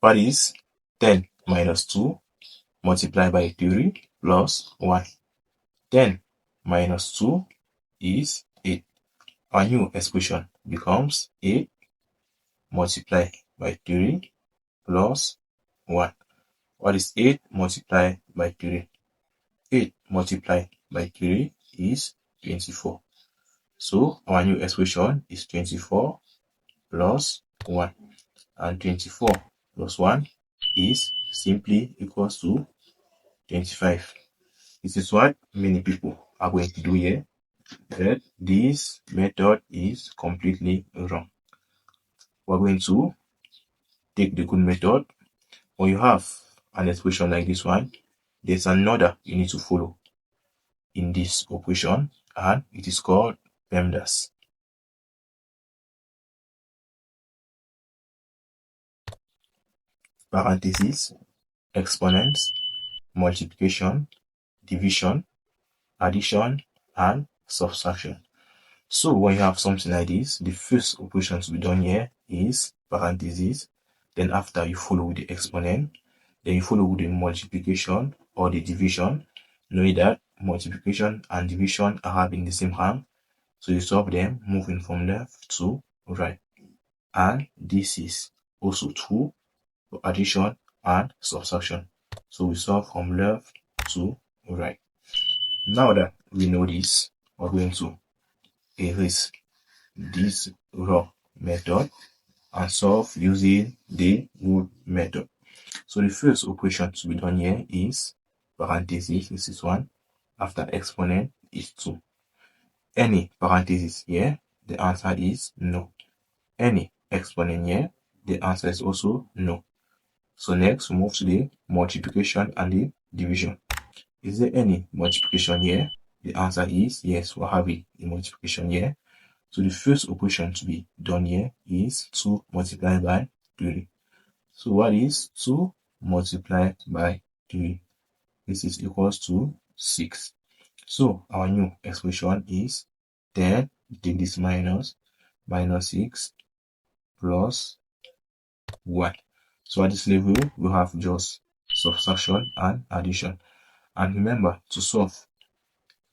What is 10 minus 2 multiplied by 3 plus 1? 10 minus 2 is 8. Our new expression becomes 8 multiplied by 3 plus 1. What is 8 multiplied by 3? 8 multiplied by 3 is 24. So our new expression is 24 plus 1. And 24 plus 1 is simply equals to 25. This is what many people are going to do here, but this method is completely wrong. We're going to take the good method. When you have an expression like this one, there's another you need to follow in this operation, and it is called PEMDAS. Parentheses, exponents, multiplication, division, addition, and subtraction. So when you have something like this, the first operation to be done here is parentheses. Then after you follow with the exponent, then you follow with the multiplication or the division, knowing that multiplication and division are having the same rank. So you solve them moving from left to right. And this is also true for addition and subtraction. So we solve from left to right. Now that we know this, we're going to erase this raw method and solve using the good method. So the first operation to be done here is parentheses. This is 1. After exponent is 2. Any parentheses here, the answer is no. Any exponent here, the answer is also no. So next, we move to the multiplication and the division. Is there any multiplication here? The answer is yes, we're having a multiplication here. So the first operation to be done here is 2 multiplied by 3. So what is 2 multiplied by 3? This is equals to 6. So our new expression is 10, take this minus 6 plus 1. So at this level, we have just subtraction and addition. And remember, to solve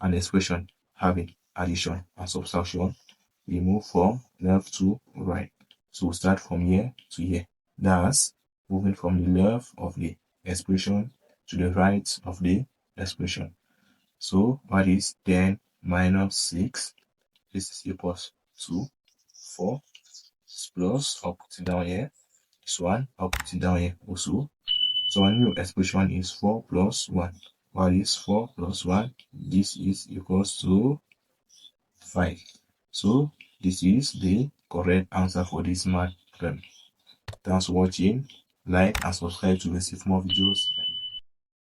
an expression having addition and subtraction, we move from left to right. So we start from here to here. That's moving from the left of the expression to the right of the expression. So what is 10 minus 6? This is equals to 4 plus, I'll put it down here. This one, I'll put it down here also. So our new expression is 4 plus 1. What is 4 plus 1? This is equals to 5. So this is the correct answer for this math problem. Thanks for watching. Like and subscribe to receive more videos like